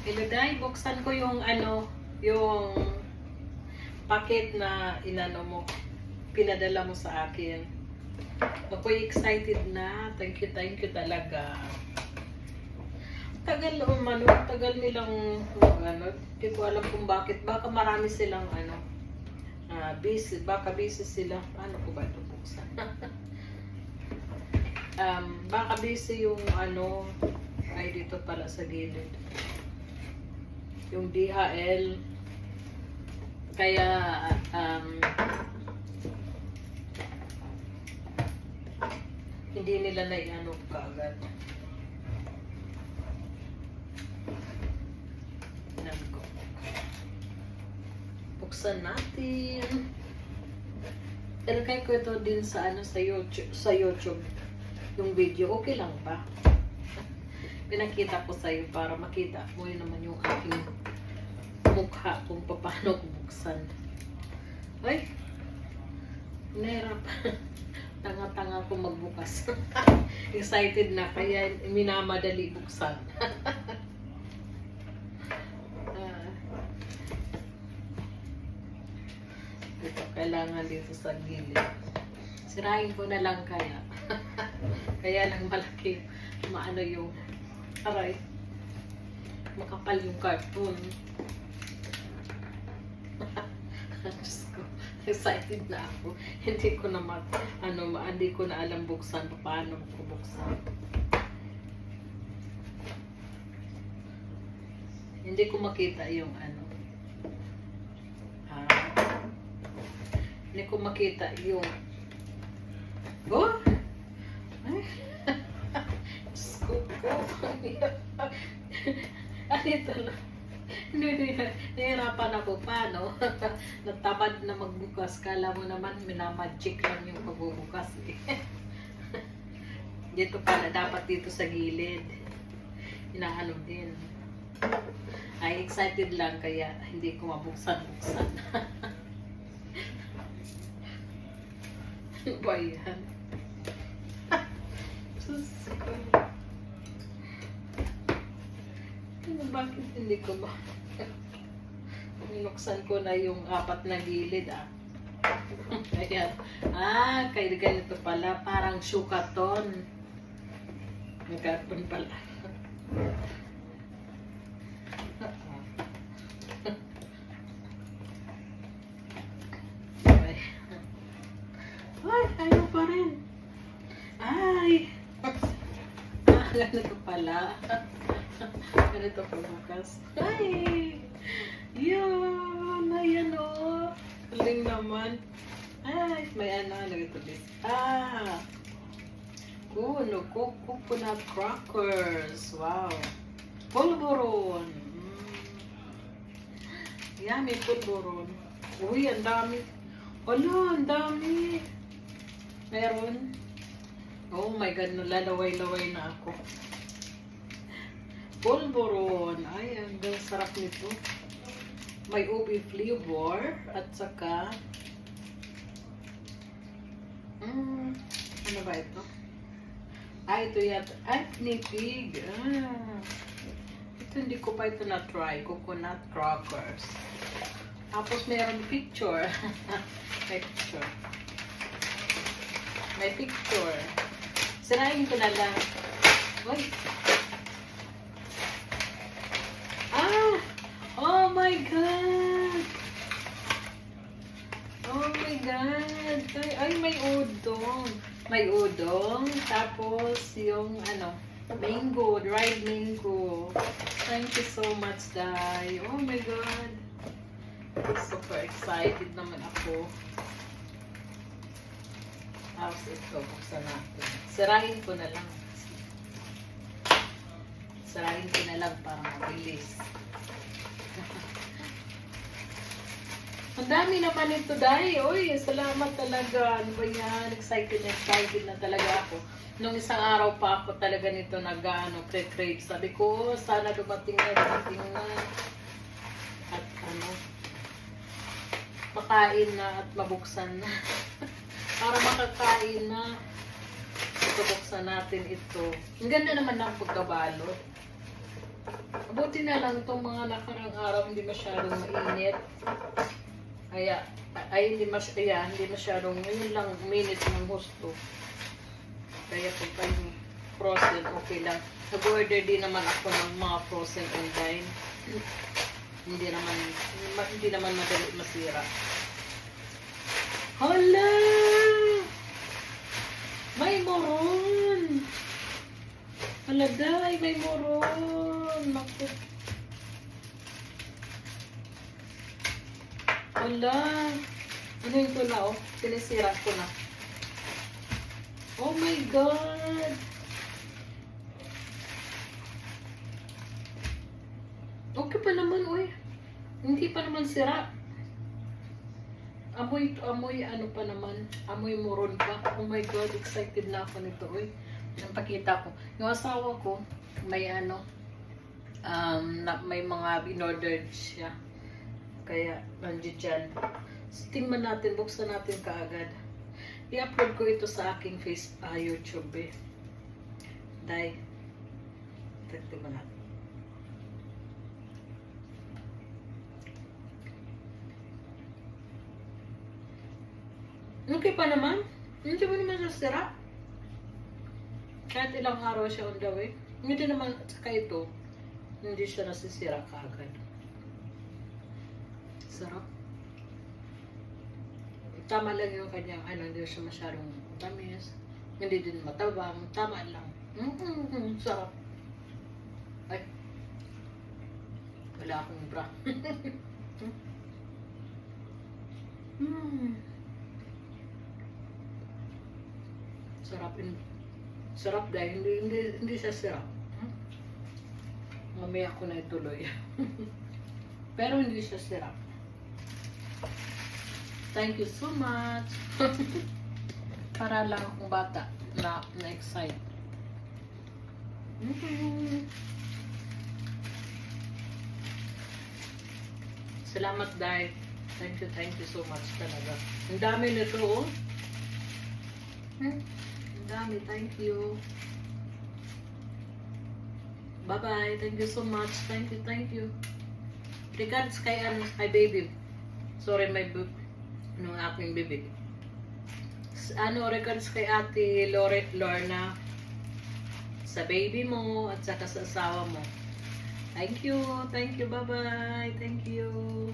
Hello, Day. Buksan ko yung yung packet na pinadala mo sa akin. Ako'y excited na. Thank you talaga. Tagal tagal nilang hindi ko alam kung bakit. Baka marami silang busy. Baka busy sila. Paano ko ba ito buksan? Baka busy yung ay dito pala sa gilid. Yung DHL. Kaya hindi nila na kaagad. Buksan natin. Ilagay ko ito din sa YouTube. Yung video, okay lang ba? Pinakita ko sa iyo para makita mo naman yung aking mukha kung paano ko buksan. Ay, nahirap. Tanga-tanga ko magbukas. Excited na, kaya minamadali buksan. Ito, kailangan dito sa gilid. Sirahin ko na lang kaya. Kaya lang malaki. Yung aray. Makapal yung cartoon. Diyos ko. Excited na ako. Hindi ko na alam buksan. Paano ko buksan. Hindi ko makita yung hindi ko makita yung ay scoop ko. Ito lang. Nahirapan ako paano. Natamad na magbukas. Kala mo naman minamagic lang yung pagbubukas Dito pala, dapat dito sa gilid. Inaano din. Ay, excited lang kaya hindi ko mabuksan-buksan. Ano ba yan? Bakit hindi ko ba? Binuksan ko na yung 4 na gilid Ayan. Kaya ganito pala. Parang sukaton. Nagkarton pala. Ay, ayaw pa rin. Ay. Ganito pala. Ganito po bukas. Ay! Yun! Ayan o! Galing naman. Ay! May ganito din. Coconut crackers. Wow! Pulburon. Yummy pulburon. Uy, ang dami. Ang dami. Meron. Oh my God, lalaway-laway na ako. Pulburon. Ay, ang sarap nito. May ubi flavor. At saka ano ba ito? Ito yata. Nipig. Ito hindi ko pa ito na-try. Coconut crackers. Tapos meron picture. May picture. Sirahin ko na lang. Uy. Oh my God! Oh my God! Ay, may udong. May udong. Tapos, yung mango. Dried mango. Thank you so much, Day. Oh my God! Super excited naman ako. Tapos ito, buksan natin. Sirahin ko na lang. Sirahin ko na lang para mabilis. Ang dami naman ito, Day. Uy, salamat talaga. Ano ba yan? Excited na talaga ako. Nung isang araw pa ako talaga nito pre-crave. Sabi ko, sana dumating na. At makain na at mabuksan na. Para makakain na. Ito, buksan natin ito. Ang ganda naman ng pagkabalot. Buti na lang itong mga nakarang araw hindi masyadong mainit. Kaya, hindi masyadong, ngayon lang minute ng gusto. Kaya pag yung frozen, okay lang. Nag-order din naman ako ng mga frozen online. hindi naman madali masira. Hala! May moron! Hala, day, may moron! Naku. Hala! Ano yun ko na, oh? Sinisira ko na. Oh my God! Okay pa naman, uy. Hindi pa naman sira. Amoy ano pa naman. Amoy moron pa. Oh my God, excited na ako nito, uy. Napakita ko. Yung asawa ko, may may mga in-ordered siya. Kaya, nandiyo dyan. So, tingnan natin, buksan natin kaagad. I-upload ko ito sa aking YouTube eh. Dahil, tingnan natin. Okay pa naman. Hindi mo naman nasira. Kahit ilang araw siya on the way. Hindi naman, saka ito, hindi siya nasisira kaagad. Sarap. Tama lang yung kanyang, hindi siya masyadong tamis. Hindi din matabang. Tama lang. Sarap. Ay. Wala akong bra. Sarap dahil hindi siya sarap. Mamaya ko na ituloy. Pero hindi siya sarap. Thank you so much. Para lang akong bata na excite. Salamat, Day. Thank you so much talaga. Ang dami nito, oh. Dami, thank you. Bye-bye. Thank you so much. Thank you. Regards kay baby. Sorry, aking baby. Regards kay Ate Lorna. Sa baby mo at saka sa asawa mo. Thank you. Bye-bye. Thank you.